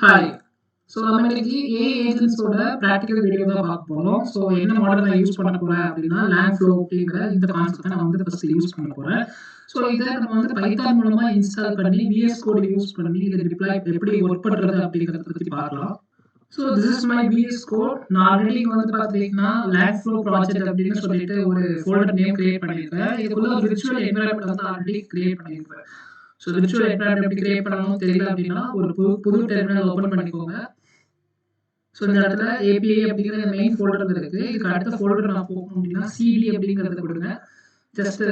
Hi. So நம்ம இன்னைக்கு AI ஏஜென்ட்ஸோட practical video தான் பார்க்க போறோம். ஸோ என்ன மாடல் நான் யூஸ் பண்ண போறேன் அப்படின்னா, லேங்ஃப்ளோ அப்படிங்கிற இந்த கான்செப்ட்ட நான் வந்து ஃபர்ஸ்ட் யூஸ் பண்ண போறேன். ஸோ இத நம்ம வந்து பைத்தான் மூலமா இன்ஸ்டால் பண்ணி, விஎஸ் கோட் யூஸ் பண்ணி இத டிப்ளாய் எப்படி ஒர்க் பண்றது அப்படிங்கிறத பத்தி பார்க்கலாம். So this is my VS code. நான் ஆல்ரெடி இங்க வந்து பார்த்தீங்கன்னா, லேங்ஃப்ளோ ப்ராஜெக்ட் அப்படின்னு சொல்லிட்டு ஒரு ஃபோல்டர் நேம் கிரியேட் பண்ணியிருக்கேன். இதுக்குள்ள ஒரு விர்ச்சுவல் என்வைரன்மென்ட் வந்து ஆல்ரெடி கிரியேட் பண்ணியிருக்கேன். ஸோ விர்ச்சுவல் என்வைரன்மென்ட் எப்படி கிரியேட் பண்ணணும்னு தெரியல அப்படின்னா, ஒரு புது டெர்மினல் ஓப்பன் பண்ணிக்கோங்க. ஸோ இந்த இடத்துல ஏபிஐ அப்படிங்கிற இந்த மெயின் ஃபோல்டர் இருக்கு. இதுக்கு அடுத்த ஃபோல்டர் நான் போகணும் அப்படின்னா சிடி அப்படிங்கிறத கொடுங்க. ஜஸ்ட்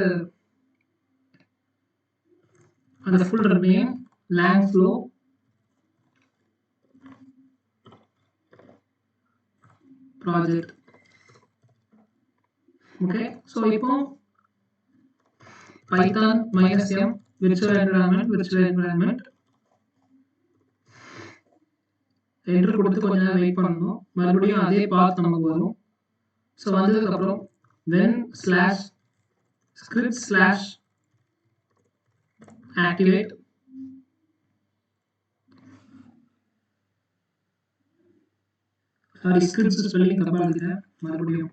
அந்த folder name Langflow project. Okay. So இப்போ Python -m virtual environment enter கொடுத்து கொஞ்ச நேரம் வெயிட் பண்ணணும். மறுபடியும் அதே பாத் நமக்கு வரும். ஸோ வந்ததுக்கு அப்புறம் when/script/activate சாரி ஸ்கிரிப்ட்ஸ் ஸ்பெல்லிங் தப்பா எழுதிட்டேன். மறுபடியும்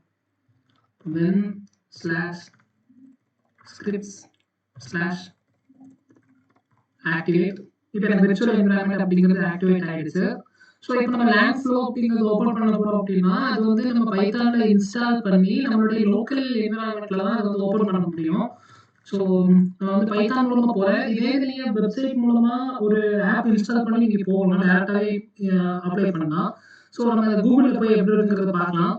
when/scripts/activate. இப்போ இந்த விர்ச்சுவல் என்விரான்மென்ட் அப்படிங்கிறது ஆக்டிவேட் ஆயிடுச்சு. ஸோ இப்போ நம்ம லேங்ஃப்ளோ அப்படிங்கிறது ஓப்பன் பண்ண போறோம் அப்படின்னா, அது வந்து நம்ம பைத்தான்ல இன்ஸ்டால் பண்ணி நம்மளுடைய லோக்கல் என்விரான்மென்ட்ல தான் அது வந்து ஓப்பன் பண்ண முடியும். ஸோ நான் வந்து பைத்தான் மூலமா போறேன். இதே இது நீங்க வெப்சைட் மூலமா ஒரு ஆப் இன்ஸ்டால் பண்ணி நீங்க போகலாம். டைரக்டாவே அப்ளை பண்ணலாம். ஸோ நம்ம கூகுள்ல போய் எப்படி இருக்குங்கிறத பார்க்கலாம்.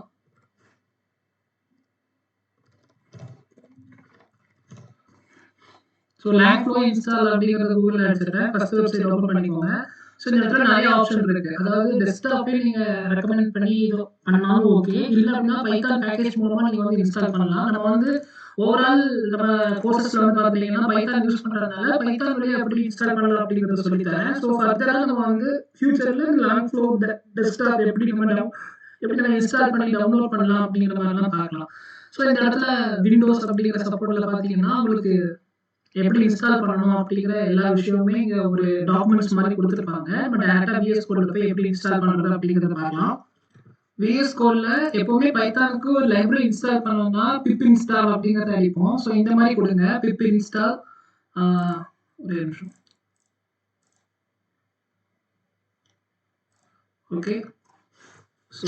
ஸோ லேங்ஃப்ளோ இன்ஸ்டால் அப்படிங்கிறது கூகுள்ல அடிச்சிட்டேன். ஃபர்ஸ்ட் வெப்சைட் ஓப்பன் பண்ணிக்கோங்க. ஸோ இந்த இடத்துல நிறைய ஆப்ஷன் இருக்கு. அதாவது டெஸ்க்டாப்பே நீங்க ரெக்கமெண்ட் பண்ணி இது பண்ணாலும் ஓகே. இல்ல அப்படின்னா பைத்தான் பேக்கேஜ் மூலமா நீங்க வந்து இன்ஸ்டால் பண்ணலாம். நம்ம வந்து ஓவரால் நம்ம கோர்சஸ்ல வந்து பாத்தீங்கன்னா பைத்தான் யூஸ் பண்றதுனால பைத்தான் வழியா எப்படி இன்ஸ்டால் பண்ணலாம் அப்படிங்கறத சொல்லி தரேன். ஸோ ஃபர்தரா நம்ம வந்து ஃபியூச்சர்ல லேங்ஃப்ளோ டெஸ்க்டாப் எப்படி நம்ம இன்ஸ்டால் பண்ணி டவுன்லோட் பண்ணலாம் அப்படிங்கிற மாதிரிலாம் பார்க்கலாம். ஸோ இந்த இடத்துல விண்டோஸ் அப்படிங்கிற சப்போர்ட்ல பாத்தீங்கன்னா உங்களுக்கு எப்படி இன்ஸ்டால் பண்ணணும் அப்படிங்கிற எல்லா விஷயமுமே இங்க ஒரு டாக்குமெண்ட்ஸ் மாதிரி கொடுத்துருப்பாங்க. நம்ம டைரக்டா விஎஸ் கோட்ல போய் எப்படி இன்ஸ்டால் பண்றது அப்படிங்கறத பார்க்கலாம். விஎஸ் கோட்ல எப்பவுமே பைத்தானுக்கு ஒரு லைப்ரரி இன்ஸ்டால் பண்ணோம்னா பிப் இன்ஸ்டால் அப்படிங்கறத அடிப்போம். ஸோ இந்த மாதிரி கொடுங்க பிப் இன்ஸ்டால். ஒரு நிமிஷம். ஓகே. ஸோ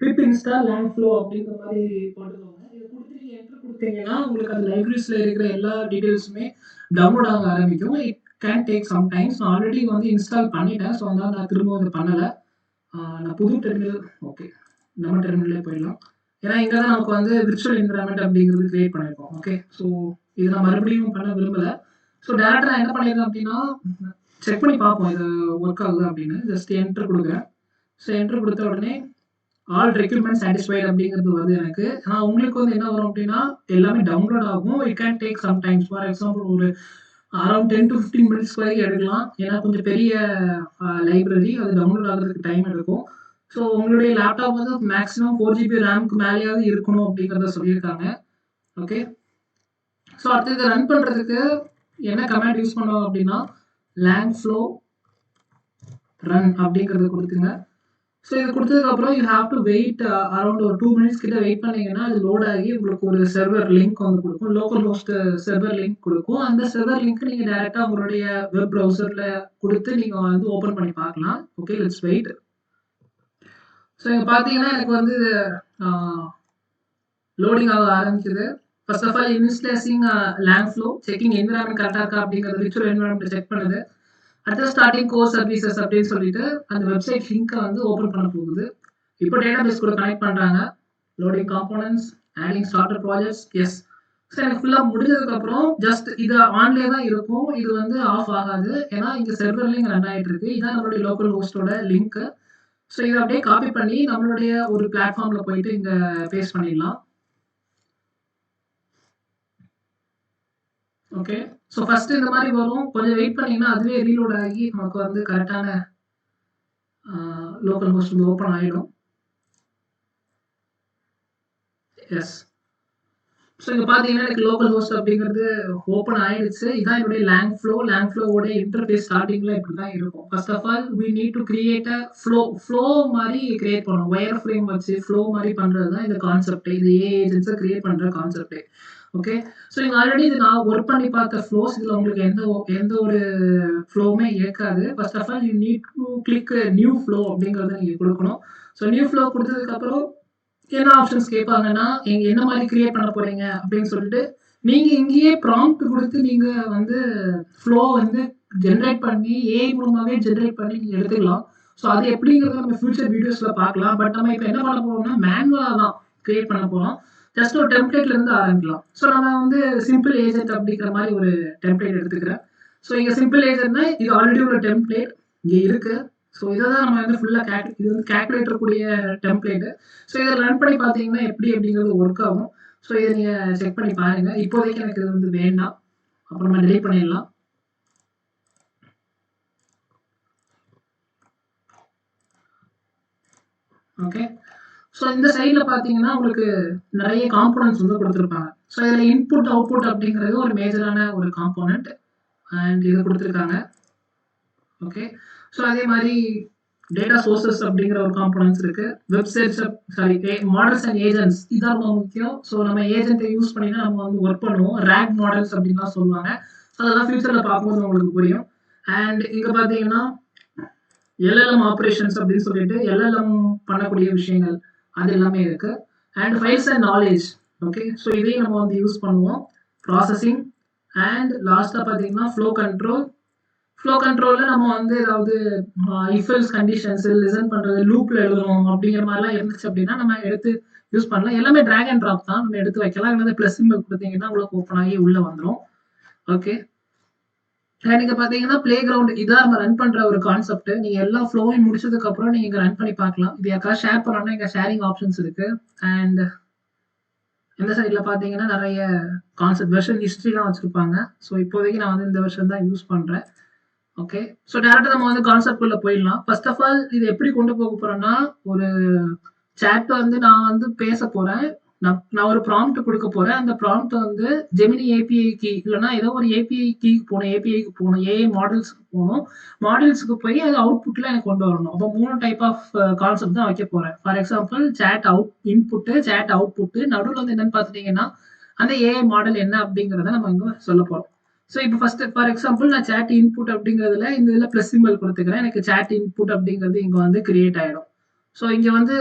பிப் இன்ஸ்டால் லேங்ஃப்ளோ அப்படிங்கிற மாதிரி போட்டுக்கோங்க. இதை கொடுத்து என்டர் கொடுத்தீங்கன்னா உங்களுக்கு அந்த லைப்ரரிஸ்ல இருக்கிற எல்லா டீடைல்ஸுமே டவுன்லோட் ஆக ஆரம்பிக்கும். It can take some times. நான் ஆல்ரெடி வந்து இன்ஸ்டால் பண்ணிட்டேன். ஸோ அதனால நான் திரும்ப வந்து பண்ணலை. நான் புது டெர்மினல் ஓகே நம்ம டெர்மினலே போயிடலாம். ஏன்னா இங்கே தான் நமக்கு வந்து விர்ச்சுவல் என்விரான்மெண்ட் அப்படிங்கிறது கிரியேட் பண்ணியிருக்கோம். ஓகே. ஸோ இது நான் மறுபடியும் பண்ண விரும்பலை. ஸோ டேரக்டாக நான் என்ன பண்ணிடுறேன் அப்படின்னா செக் பண்ணி பார்ப்போம் இது ஒர்க் ஆகுது அப்படின்னு. ஜஸ்ட் என்டர் கொடுக்குறேன். ஸோ என்டர் கொடுத்த உடனே ஆல் ரெக்யூர்மெண்ட் சாட்டிஸ்ஃபைட் அப்படிங்கிறது வருது எனக்கு. ஆனால் உங்களுக்கு வந்து என்ன வரும் அப்படின்னா எல்லாமே டவுன்லோட் ஆகும். It can take some times. For example ஒரு அரௌண்ட் 10 to 15 மினிட்ஸ் வரைக்கும் எடுக்கலாம். ஏன்னா கொஞ்சம் பெரிய லைப்ரரி, அது டவுன்லோட் ஆகிறதுக்கு டைம் எடுக்கும். ஸோ உங்களுடைய லேப்டாப் வந்து மேக்ஸிமம் 4 GB ரேம்க்கு மேலேயாவது இருக்கணும் அப்படிங்கிறத சொல்லியிருக்காங்க. ஓகே. ஸோ அடுத்து இதை ரன் பண்ணுறதுக்கு என்ன கமாண்ட் யூஸ் பண்ணுவோம் அப்படின்னா லேங்ஃப்ளோ ரன் அப்படிங்கிறத கொடுத்துங்க. ஸோ இது கொடுத்ததுக்கப்புறம் you have to wait around ஒரு 2 மினிட்ஸ் கிட்ட வெயிட் பண்ணீங்கன்னா அது லோட் ஆகி உங்களுக்கு ஒரு சர்வர் லிங்க் வந்து கொடுக்கும். லோக்கல் ஹோஸ்ட் சர்வர் லிங்க் கொடுக்கும். அந்த சர்வர் லிங்க் நீங்கள் டைரெக்டாக உங்களுடைய வெப் ப்ரௌசரில் கொடுத்து நீங்கள் வந்து ஓப்பன் பண்ணி பார்க்கலாம். Okay, let's wait. ஸோ இங்கே பார்த்தீங்கன்னா எனக்கு வந்து லோடிங் ஆக ஆரம்பிக்குது. First of all installing Langflow checking environment கரெக்டாக இருக்கா அப்படிங்கிறது விர்ச்சுவல் என்விரான்மெண்ட் செக் பண்ணுது. அடுத்த ஸ்டார்டிங் கோர் சர்வீசஸ் அப்படின்னு சொல்லிட்டு அந்த வெப்சைட் லிங்கை வந்து ஓப்பன் பண்ண போகுது. இப்போ டேட்டாபேஸ் கூட கனெக்ட் பண்ணுறாங்க. Loading components, adding starter projects. Yes. So எனக்கு ஃபுல்லாக முடிஞ்சதுக்கப்புறம் ஜஸ்ட் இது ஆன்லேயே தான் இருக்கும். இது வந்து ஆஃப் ஆகாது. ஏன்னா இங்கே சர்வர் லிங்க் ரன் ஆகிட்டு இருக்கு. இதான் நம்மளுடைய லோக்கல் ஹோஸ்டோட லிங்க். ஸோ இதை அப்படியே காப்பி பண்ணி நம்மளுடைய ஒரு பிளாட்ஃபார்மில் போயிட்டு இங்கே பேஸ்ட் பண்ணிடலாம். ஓகே. ஸோ ஃபர்ஸ்ட் இந்த மாதிரி வரும். கொஞ்சம் வெயிட் பண்ணீங்கன்னா அதுவே ரீலோட் ஆகி நமக்கு வந்து கரெக்டான லோக்கல் ஹோஸ்ட் வந்து ஓப்பன் ஆகிடும். எஸ். ஸோ இங்க பார்த்தீங்கன்னா, எனக்கு லோக்கல் ஹோஸ்ட் அப்படிங்கிறது ஓப்பன் ஆயிடுச்சு. இதான் என்னுடைய லேங் ஃப்ளோவோட இன்டர்ஃபேஸ் ஸ்டார்ட்டிங்ல இப்படிதான் இருக்கும். First of all we need to create a flow மாரி கிரியேட் பண்ணணும். வயர் ஃப்ரேம் வச்சு ஃப்ளோ மாரி பண்றது தான் இந்த கான்செப்ட். இது ஏஜென்ட்ஸ கிரியேட் பண்ற கான்செப்ட். ஓகே. ஸோ நீங்க ஆல்ரெடி இது நான் ஒர்க் பண்ணி பார்த்த ஃப்ளோஸ் இதுல உங்களுக்கு எந்த ஒரு ஃப்ளோவுமே இருக்காது. First of all you need to click new flow அப்படிங்கிறத நீங்க குடுக்கணும். ஸோ நியூ ஃப்ளோ குடுத்ததுக்கு அப்புறம் என்ன ஆப்ஷன்ஸ் கேட்பாங்கன்னா, நீங்க என்ன மாரி கிரியேட் பண்ண போறீங்க அப்படின்னு சொல்லிட்டு, நீங்க இங்கேயே ப்ராம்ப்ட் குடுத்து நீங்க வந்து ஃப்ளோ வந்து ஜெனரேட் பண்ணி ஏஐ மூலமாவே ஜெனரேட் பண்ணி நீங்க எடுத்துக்கலாம். ஸோ அது எப்படிங்கிறத நம்ம ஃபியூச்சர் வீடியோஸ்ல பார்க்கலாம். பட் நம்ம இப்ப என்ன பண்ண போறோம்னா, மேனுவலா தான் கிரியேட் பண்ண போறோம். ஜஸ்ட் ஒரு டெம்ப்ளேட்ல இருந்து ஆரம்பிக்கலாம். ஸோ நம்ம வந்து சிம்பிள் ஏஜென்ட் அப்படிங்கிற மாரி ஒரு டெம்ப்ளேட் எடுத்துக்கிறேன். ஸோ இங்க சிம்பிள் ஏஜென்ட்னா இது ஆல்ரெடி உள்ள டெம்ப்ளேட் இங்க இருக்கு. ஸோ இத தான் நம்ம வந்து ஃபுல்லா இது வந்து கால்குலேட்டர் கூடிய டெம்ப்ளேட். ஸோ இத ரன் பண்ணி பார்த்தீங்கன்னா எப்படி அப்படிங்கிறது ஒர்க் ஆகும். ஸோ இத நீங்க செக் பண்ணி பாருங்க. இப்போதைக்கு எனக்கு இது வந்து வேண்டாம். அப்புறமா டெலீட் பண்ணிடலாம். ஓகே. ஸோ இந்த சைட்ல பார்த்தீங்கன்னா, உங்களுக்கு நெறைய காம்போனன்ட்ஸ் வந்து குடுத்திருப்பாங்க. ஸோ இதுல இன்புட், அவுட்புட் அப்படிங்கிறது ஒரு மேஜரான ஒரு காம்போனன்ட். அண்ட் இது குடுத்திருக்காங்க. ஓகே. ஸோ அதே மாரி டேட்டா சோர்சஸ் அப்படிங்கிற ஒரு காம்போனன்ட்ஸ் இருக்கு. Web search sorry models and agents இதான் ரொம்ப முக்கியம். ஸோ நம்ம ஏஜென்ட்ட யூஸ் பண்ணி தான் நம்ம வந்து ஒர்க் பண்ணுவோம். ராக் மாடல்ஸ் அப்படின்லாம் சொல்லுவாங்க. ஸோ அதெல்லாம் ஃபியூச்சர்ல பார்க்கும்போது உங்களுக்கு புரியும். அண்ட் இங்க பார்த்தீங்கன்னா, எல்எல்எம் ஆப்பரேஷன்ஸ் அப்படின்னு சொல்லிட்டு எல்எல்எம் பண்ணக்கூடிய விஷயங்கள் அது எல்லாமே இருக்கு. And files and knowledge. Okay. So இதையும் நம்ம வந்து யூஸ் பண்ணுவோம். ப்ராசஸிங் அண்ட் லாஸ்ட்டா பார்த்தீங்கன்னா, ஃப்ளோ கண்ட்ரோல்ல நம்ம வந்து ஏதாவது இஃப் எல்ஸ் கண்டிஷன்ஸ் லிசன் பண்றது, லூப்ல எழுதணும் அப்படிங்கிற மாரிலாம் இருந்துச்சு அப்படின்னா, நம்ம எடுத்து யூஸ் பண்ணலாம். எல்லாமே டிராக் அண்ட் டிராப் தான். நம்ம எடுத்து வைக்கலாம். இல்ல பிளஸ் சிம்பல் குடுத்தீங்கன்னா, உங்களுக்கு ஓப்பன் ஆகி உள்ள வந்துரும். ஓகே. நீங்க பார்த்தீங்கன்னா, பிளே கிரவுண்ட் இதான் நம்ம ரன் பண்ற ஒரு கான்செப்ட். நீங்க எல்லா ஃப்ளோவையும் முடிச்சதுக்கு அப்புறம் நீங்க இங்க ரன் பண்ணி பார்க்கலாம். இது யாருக்காவது ஷேர் பண்ணணும்னா இங்க ஷேரிங் ஆப்ஷன்ஸ் இருக்கு. அண்ட் இந்த சைட்ல பார்த்தீங்கன்னா, நெறைய கான்செப்ட் வெர்ஷன் ஹிஸ்டரிலாம் வச்சிருப்பாங்க. ஸோ இப்போதைக்கு நான் வந்து இந்த வெர்ஷன் தான் யூஸ் பண்றேன். ஓகே. ஸோ டைரக்ட்டா நம்ம வந்து கான்செப்ட் குள்ள போயிடலாம். ஃபர்ஸ்ட் ஆஃப் ஆல் இது எப்படி கொண்டு போக போறேன்னா, ஒரு சாட் வந்து நான் வந்து பேச போறேன். நான் ஒரு ப்ராம்ப்ட் குடுக்க போறேன். அந்த ப்ராம்ப்ட் வந்து ஜெமினி ஏபிஐ கீ இல்லன்னா ஏதோ ஒரு ஏபிஐ கீக்கு போணும். ஏபிஐக்கு போணும். ஏஐ மாடல்ஸ்க்கு போணும். மாடல்ஸ்க்கு போய் அது அவுட்புட்ல எனக்கு கொண்டு வரணும். அப்போ 3 டைப் ஆஃப் கான்செப்ட் தான் வைக்க போறேன். For example chat input, chat output நடுவுல வந்து என்னன்னு பார்த்துட்டீங்கன்னா, அந்த ஏஐ மாடல் என்ன அப்படிங்கிறத நம்ம இங்க சொல்லப் போறோம். ஸோ இப்போ ஃபர்ஸ்ட் ஃபார் எக்ஸாம்பிள் நான் சாட் இன்புட் அப்படிங்கிறதுல இந்த இதில பிளஸ் சிம்பல் குடுத்துக்கிறேன். எனக்கு சாட் இன்புட் அப்படிங்கிறது இங்க வந்து கிரியேட் ஆயிடும். ஸோ இங்க வந்து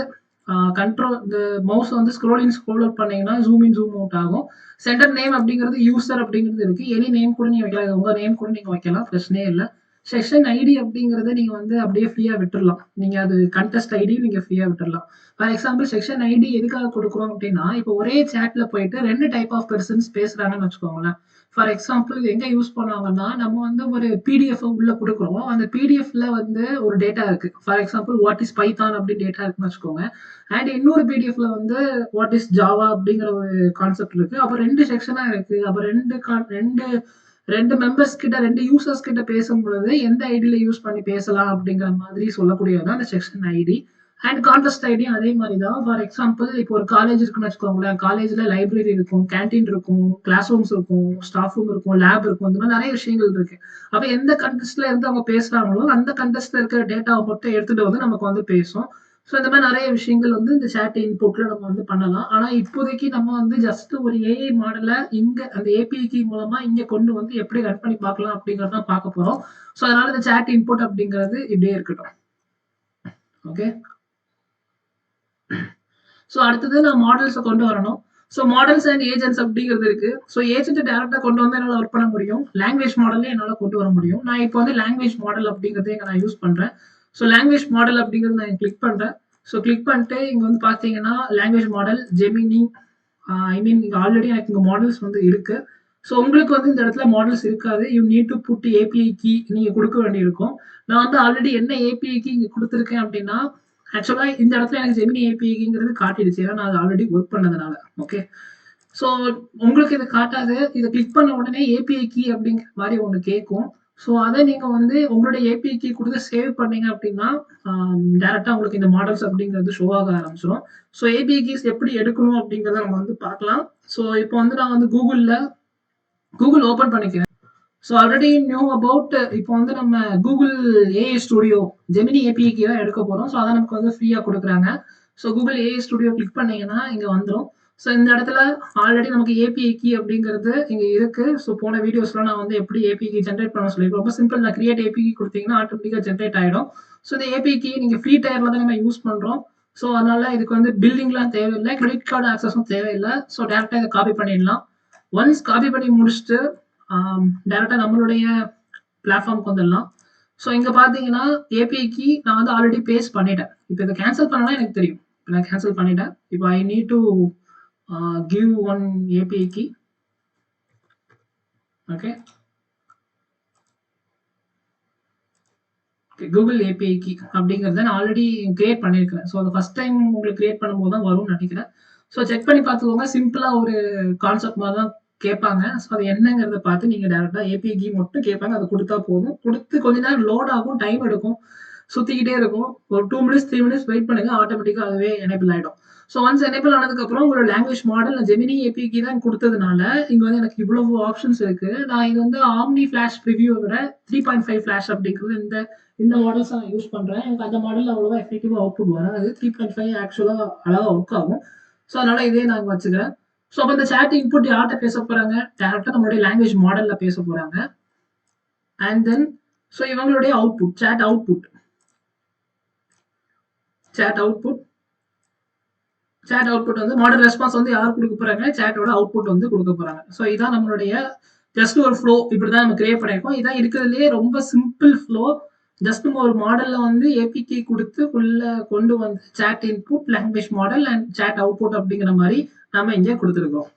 கண்ட்ரோல் இந்த மவுஸ் வந்து ஸ்க்ரோல் அவுட் பண்ணீங்கன்னா, ஜூம் இன், ஜூம் அவுட் ஆகும். சென்டர் நேம் அப்படிங்கிறது யூசர் அப்படிங்கிறது இருக்கு. எனி நேம் கூட நீங்க வைக்கலாம். இது உங்க நேம் கூட நீங்க வைக்கலாம். பிரச்சனையே இல்ல. செஷன் ஐடி அப்படிங்கிறத நீங்க வந்து அப்படியே ஃப்ரீயா விட்டுறலாம். நீங்க அது கண்டெஸ்ட் ஐடி நீங்க ஃப்ரீயா விட்டுறலாம். ஃபார் எக்ஸாம்பிள் செக்ஷன் ஐடி எதுக்காக குடுக்குறோம் அப்படின்னா, இப்போ ஒரே சாட்ல போயிட்டு 2 டைப் ஆஃப் பெர்சன்ஸ் பேசுறாங்கன்னு வச்சுக்கோங்களேன். ஃபார் எக்ஸாம்பிள் இது எங்க யூஸ் பண்ணுவாங்கன்னா, நம்ம வந்து ஒரு பிடிஎஃப் உள்ள குடுக்குறோம். அந்த பிடிஎஃப்ல வந்து ஒரு டேட்டா இருக்கு. For example what is Python அப்படின்னு டேட்டா இருக்குன்னு வச்சுக்கோங்க. அண்ட் இன்னொரு பிடிஎஃப்ல வந்து வாட் இஸ் ஜாவா அப்படிங்கிற ஒரு கான்செப்ட் இருக்கு. அப்ப 2 செக்ஷனா இருக்கு. அப்ப 2 மெம்பர்ஸ் கிட்ட 2 யூசர்ஸ் கிட்ட பேசும்பொழுது எந்த ஐடியில யூஸ் பண்ணி பேசலாம் அப்படிங்கிற மாதிரி சொல்லக்கூடியது தான் அந்த செக்ஷன் ஐடி. அண்ட் கான்டெஸ்ட் ஐடியும் அதே மாரி தான். ஃபார் எக்ஸாம்பிள் இப்போ ஒரு காலேஜ் இருக்குன்னு வச்சுக்கோங்களேன். காலேஜ்ல லைப்ரரி இருக்கும், கேன்டீன் இருக்கும், கிளாஸ் ரூம்ஸ் இருக்கும், ஸ்டாஃப் ரூம் இருக்கும், லேப் இருக்கும். இந்த மாரி நெறைய விஷயங்கள் இருக்கு. அப்ப எந்த கன்டெஸ்ட்ல இருந்து அவங்க பேசுறாங்களோ, அந்த கன்டெஸ்ட்ல இருக்கிற டேட்டாவ மட்டும் எடுத்துட்டு வந்து நமக்கு வந்து பேசும். ஸோ இந்த மாரி நெறைய விஷயங்கள் வந்து இந்த சாட் இன்புட்ல நம்ம வந்து பண்ணலாம். ஆனா இப்போதைக்கு நம்ம வந்து ஜஸ்ட் ஒரு ஏஐ மாடல இங்க அந்த ஏபிஐ கீ மூலமா இங்க கொண்டு வந்து எப்படி ரன் பண்ணி பார்க்கலாம் அப்படிங்கிறத தான் பார்க்க போறோம். ஸோ அதனால இந்த சாட் இன்புட் அப்படிங்கிறது இப்படியே இருக்கட்டும். ஓகே. ஸோ அடுத்தது நான் மாடல்ஸ கொண்டு வரணும். ஸோ மாடல்ஸ் அண்ட் ஏஜென்ட்ஸ் அப்படிங்கிறது இருக்கு. ஸோ ஏஜென்ட்ட டைரக்ட்டா கொண்டு வந்து என்னால ஒர்க் பண்ண முடியும். லாங்குவேஜ் மாடல்லயும் என்னால கொண்டு வர முடியும். நான் இப்போ வந்து லாங்குவேஜ் மாடல் அப்படிங்கிறத இங்க நான் யூஸ் பண்றேன். ஸோ லாங்குவேஜ் மாடல் அப்படிங்கிறது நான் கிளிக் பண்றேன். ஸோ கிளிக் பண்ணிட்டு இங்க வந்து பார்த்தீங்கன்னா, லாங்குவேஜ் மாடல் ஜெமினி ஐ மீன் இங்க ஆல்ரெடி எனக்கு இங்க மாடல்ஸ் வந்து இருக்கு. ஸோ உங்களுக்கு வந்து இந்த இடத்துல மாடல்ஸ் இருக்காது. You need to put API key நீங்க குடுக்க வேண்டியிருக்கும். நான் வந்து ஆல்ரெடி என்ன ஏபிஐ கீ இங்க குடுத்துருக்கேன் அப்படின்னா, ஆக்சுவலா இந்த இடத்துல எனக்கு ஜெமினி ஏபிஐங்கிறது காட்டிடுச்சு. ஏன்னா நான் அது ஆல்ரெடி ஒர்க் பண்ணதுனால. ஓகே. ஸோ உங்களுக்கு இது காட்டாது. இத கிளிக் பண்ண உடனே ஏபிஐ கீ அப்படிங்கிற மாரி ஒண்ணு கேட்கும். ஸோ அதை நீங்க வந்து உங்களுடைய ஏபிஐ கீ குடுத்து சேவ் பண்ணீங்க அப்படின்னா, டைரக்ட்டா உங்களுக்கு இந்த மாடல்ஸ் அப்படிங்கிறது ஷோ ஆக ஆரம்பிச்சுரும். ஸோ ஏபிஐ கீஸ் எப்படி எடுக்கணும் அப்படிங்கிறத நம்ம வந்து பார்க்கலாம். ஸோ இப்போ வந்து நான் வந்து கூகுள் ஓப்பன் பண்ணிக்கிறேன். ஸோ ஆல்ரெடி நியூ அபவுட் இப்போ வந்து நம்ம Google AI studio Gemini API key தான் எடுக்க போறோம். ஸோ அதான் நமக்கு வந்து ஃப்ரீயா குடுக்குறாங்க. So Google AI studio click பண்ணீங்கன்னா இங்க வந்துரும். ஸோ இந்த இடத்துல ஆல்ரெடி நமக்கு ஏபிஐ கீ அப்படிங்கிறது இங்க இருக்கு. ஸோ போன வீடியோஸ்ல நான் வந்து எப்படி ஏபிஐ கீ ஜென்ரேட் பண்ண சொல்லியிருக்கேன். ரொம்ப சிம்பிள் தான். கிரியேட் ஏபிஐ கீ குடுத்தீங்கன்னா ஆட்டோமேட்டிக்கா ஜென்ரேட் ஆயிடும். ஸோ இந்த ஏபிஐ கீ நீங்க ஃப்ரீ டயர்ல தான் நம்ம யூஸ் பண்றோம். ஸோ அதனால இதுக்கு வந்து பில்டிங்லாம் தேவையில்லை. கிரெடிட் கார்டு ஆக்சஸும் தேவையில்லை. ஸோ டேரக்டா இதை காப்பி பண்ணிடலாம். ஒன்ஸ் காப்பி பண்ணி முடிச்சுட்டு டேரக்டா நம்மளுடைய பிளாட்ஃபார்முக்கு வந்துடலாம். ஸோ இங்க பாத்தீங்கன்னா ஏபிஐ கீ நான் வந்து ஆல்ரெடி பேஸ்ட் பண்ணிட்டேன். இப்போ இதை கேன்சல் பண்ணனா எனக்கு தெரியும். நான் கேன்சல் பண்ணிட்டேன். இப்போ I need to give one API key. Okay. Google API key அப்படிங்கிறத நான் ஆல்ரெடி கிரியேட் பண்ணியிருக்கிறேன். ஸோ அது ஃபர்ஸ்ட் டைம் உங்களுக்கு கிரியேட் பண்ணும்போது தான் வரும்னு நினைக்கிறேன். ஸோ செக் பண்ணி பார்த்துக்கோங்க. சிம்பிளா ஒரு கான்செப்ட் மாதிரி தான் கேட்பாங்க. ஸோ அது என்னங்கிறத பார்த்து நீங்க டேரக்டா ஏபிஐ கீ மட்டும் கேட்பாங்க. அதை கொடுத்தா போதும். கொடுத்து கொஞ்ச நேரம் லோட் ஆகும், டைம் எடுக்கும், சுத்திக்கிட்டே இருக்கும். ஒரு 2 மினிட்ஸ் 3 மினிட்ஸ் வெயிட் பண்ணுங்க. ஆட்டோமேட்டிக்கா அதுவே எனேபிள் ஆயிடும். ஸோ ஒன்ஸ் எனேபிள் ஆனதுக்கப்புறம் உங்களோட லாங்குவேஜ் மாடல் நான் ஜெமினி ஏபிஐ கீ தான் கொடுத்ததுனால இங்க வந்து எனக்கு இவ்வளவு ஆப்ஷன்ஸ் இருக்கு. நான் இது வந்து ஆம்னி ஃபிளாஷ் ப்ரிவியூவை விட 3.5 ஃபிளாஷ் அப்படிங்கிறது இந்த மாடல்ஸ் நான் யூஸ் பண்றேன். எனக்கு அந்த மாடல் அவ்வளவா எஃபெக்டிவா அவுட்புட் வராது. 3.5 ஆக்சுவலா அழகா ஒர்க் ஆகும். ஸோ அதனால இதே நான் வச்சுக்கிறேன். ஸோ அப்போ இந்த சாட் இன்புட் யார்கிட்ட பேச போறாங்க? டேரக்டா நம்மளுடைய லாங்குவேஜ் மாடல்ல பேச போறாங்க. அண்ட் தென் ஸோ இவங்களுடைய அவுட்புட் சாட் அவுட்புட் வந்து மாடல் ரெஸ்பான்ஸ் வந்து யார் கொடுக்க போறாங்க? சாட்டோட அவுட்புட் வந்து கொடுக்க போறாங்க. ஸோ இதான் நம்மளுடைய ஜஸ்ட் ஒரு ஃப்ளோ. இப்படிதான் நம்ம கிரியேட் பண்ணிருக்கோம். இதான் இருக்கிறதுலயே ரொம்ப சிம்பிள் ஃப்ளோ. ஜஸ்ட் நம்ம ஒரு மாடல்ல வந்து ஏபிகே கொடுத்து உள்ள கொண்டு வந்து chat input, language model and chat output அப்படிங்கிற மாதிரி நம்ம இங்கே கொடுத்துருக்கோம்.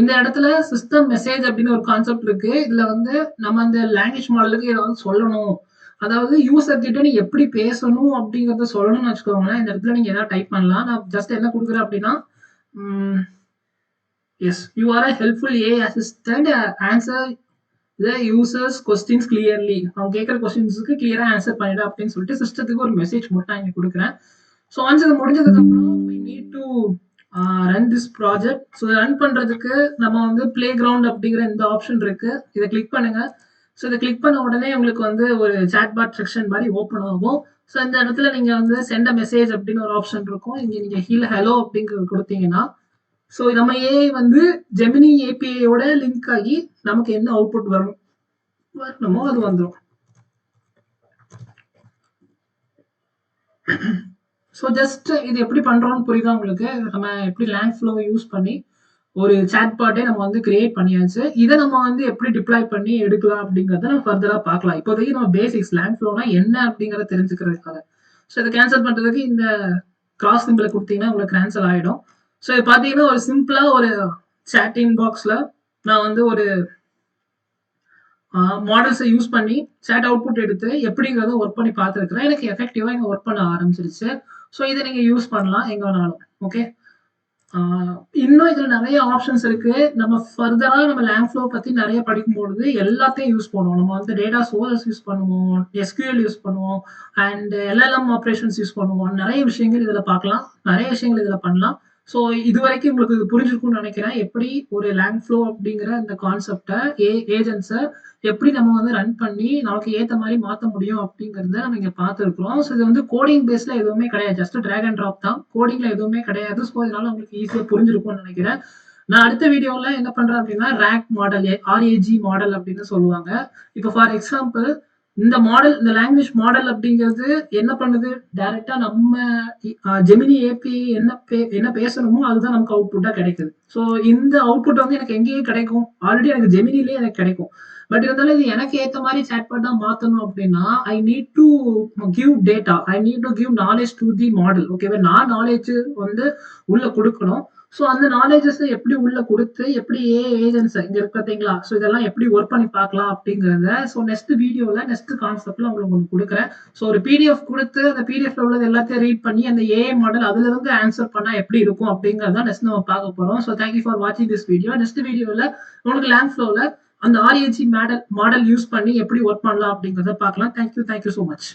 இந்த இடத்துல சிஸ்டம் மெசேஜ் அப்படின்னு ஒரு கான்செப்ட் இருக்கு. இதுல வந்து நம்ம அந்த லாங்குவேஜ் மாடலுக்கு ஏதாவது சொல்லணும், அதாவது யூசர் கிட்ட நீ எப்படி பேசணும் அப்படிங்கறத சொல்லணும்னு வச்சுக்கோங்களேன். இந்த இடத்துல நீங்க ஏதாவது டைப் பண்ணலாம். நான் ஜஸ்ட் என்ன கொடுக்குறேன் அப்படின்னா, as you are a helpful AI assistant, answer the users questions clearly. அவங்க கேட்குற கொஸ்டின்ஸுக்கு கிளியரா ஆன்சர் பண்ணிடு அப்படின்னு சொல்லிட்டு சிஸ்டத்துக்கு ஒரு மெசேஜ் மட்டும் இங்க கொடுக்குறேன். ஸோ ஒன்ஸ் இது முடிஞ்சதுக்கு அப்புறம் we need to run this project. So run பண்றதுக்கு நம்ம வந்து பிளே கிரவுண்ட் அப்படிங்கிற இந்த ஆப்ஷன் இருக்கு. இதை கிளிக் பண்ணுங்க. ஸோ இதை கிளிக் பண்ண உடனே உங்களுக்கு வந்து ஒரு சாட்பாட் செக்ஷன் மாதிரி ஓப்பன் ஆகும். ஸோ இந்த இடத்துல நீங்க வந்து சென்ட் மெசேஜ் அப்படின்னு ஒரு ஆப்ஷன் இருக்கும். இங்க நீங்க கீழே ஹலோ அப்படிங்கிறது கொடுத்தீங்கன்னா, ஸோ நம்ம ஏஐ வந்து ஜெமினி ஏபிஐயோட லிங்க் ஆகி நமக்கு என்ன அவுட்புட் வரணுமோ அது வந்துடும். ஸோ ஜஸ்ட் இது எப்படி பண்றோம்னு புரியுதா உங்களுக்கு? நம்ம எப்படி லேங் ஃப்ளோவை யூஸ் பண்ணி ஒரு சாட்பாட்டே நம்ம வந்து கிரியேட் பண்ணியாச்சு. இதை நம்ம வந்து எப்படி டிப்ளாய் பண்ணி எடுக்கலாம் அப்படிங்கறத நம்ம ஃபர்தரா பார்க்கலாம். இப்போதைக்கு நம்ம பேசிக்ஸ் லேங் ஃப்ளோனா என்ன அப்படிங்கறத தெரிஞ்சுக்கிறதுக்காக. ஸோ இதை கேன்சல் பண்றதுக்கு இந்த கிராஸ் சிம்பிளை கொடுத்தீங்கன்னா உங்களுக்கு கேன்சல் ஆயிடும். ஸோ இது பாத்தீங்கன்னா ஒரு சிம்பிளா ஒரு சாட்டிங் பாக்ஸ்ல நான் வந்து ஒரு மாடல்ஸை யூஸ் பண்ணி சாட் அவுட்புட் எடுத்து எப்படிங்கிறத ஒர்க் பண்ணி பார்த்துருக்கிறேன். எனக்கு எஃபெக்டிவா இங்க ஒர்க் பண்ண ஆரம்பிச்சிருச்சு. ஸோ இதை நீங்க யூஸ் பண்ணலாம் எங்க வேணாலும். ஓகே. இன்னும் இதுல நிறைய ஆப்ஷன்ஸ் இருக்கு. நம்ம ஃபர்தரா நம்ம லேங் ஃப்ளோ பத்தி நிறைய படிக்கும்பொழுது எல்லாத்தையும் யூஸ் பண்ணுவோம். நம்ம வந்து டேட்டா சோர்சஸ் யூஸ் பண்ணுவோம், எஸ்கியூஎல் யூஸ் பண்ணுவோம், அண்ட் எல்எல்எம் ஆப்ரேஷன்ஸ் யூஸ் பண்ணுவோம். நிறைய விஷயங்கள் இதுல பார்க்கலாம், நிறைய விஷயங்கள் இதுல பண்ணலாம். ஸோ இது வரைக்கும் உங்களுக்கு இது புரிஞ்சிருக்கும்னு நினைக்கிறேன். எப்படி ஒரு லேங் ஃப்ளோ அப்படிங்கிற இந்த கான்செப்டை ஏஜென்ட்ஸை எப்படி நம்ம வந்து ரன் பண்ணி நமக்கு ஏத்த மாதிரி மாத்த முடியும் அப்படிங்கறத நம்ம இங்க பார்த்துருக்கிறோம். ஸோ இது வந்து கோடிங் பேஸ்ல எதுவுமே கிடையாது. ஜஸ்ட் டிராக் அண்ட் ட்ராப் தான். கோடிங்ல எதுவுமே கிடையாது. ஸோ இதனால உங்களுக்கு ஈஸியா புரிஞ்சிருக்கும்னு நினைக்கிறேன். நான் அடுத்த வீடியோல என்ன பண்றேன் அப்படின்னா ரேக் மாடல், ஆர்ஏஜி மாடல் அப்படின்னு சொல்லுவாங்க. இப்போ ஃபார் எக்ஸாம்பிள் இந்த மாடல், இந்த லாங்குவேஜ் மாடல் அப்படிங்கிறது என்ன பண்ணுது? டைரக்டா நம்ம ஜெமினி ஏபி என்ன பேசணுமோ அதுதான் நமக்கு அவுட்புட்டா கிடைக்குது. ஸோ இந்த அவுட்புட் வந்து எனக்கு எங்கேயே கிடைக்கும்? ஆல்ரெடி எனக்கு ஜெமினிலேயே எனக்கு கிடைக்கும். பட் இருந்தாலும் இது எனக்கு ஏத்த மாதிரி சாட்பாட்டா மாத்தணும் அப்படின்னா ஐ need to give data, I need to give knowledge to the model. ஓகேவா? நான் நாலேஜ் வந்து உள்ள கொடுக்கணும். ஸோ அந்த நாலேஜஸ் எப்படி உள்ள கொடுத்து எப்படி ஏஜென்ட்ஸ் இங்க இருக்கு பார்த்தீங்களா? ஸோ இதெல்லாம் எப்படி ஒர்க் பண்ணி பார்க்கலாம் அப்படிங்கிறத ஸோ நெக்ஸ்ட் வீடியோல நெக்ஸ்ட் கான்செப்ட்ல உங்களுக்கு கொடுக்குறேன். ஸோ ஒரு பிடிஎஃப் கொடுத்து அந்த பிடிஎஃப்ல உள்ளது எல்லாத்தையும் ரீட் பண்ணி அந்த ஏஐ மாடல் அதுல இருந்து ஆன்சர் பண்ணா எப்படி இருக்கும் அப்படிங்கறத நெக்ஸ்ட் நம்ம பார்க்க போறோம். ஸோ தேங்க்யூ ஃபார் வாட்சிங் திஸ் வீடியோ. நெக்ஸ்ட் வீடியோல உங்களுக்கு லேங் ஃப்ளோல அந்த RAG மாடல் யூஸ் பண்ணி எப்படி ஒர்க் பண்ணலாம் அப்படிங்கிறத பார்க்கலாம். Thank you so much.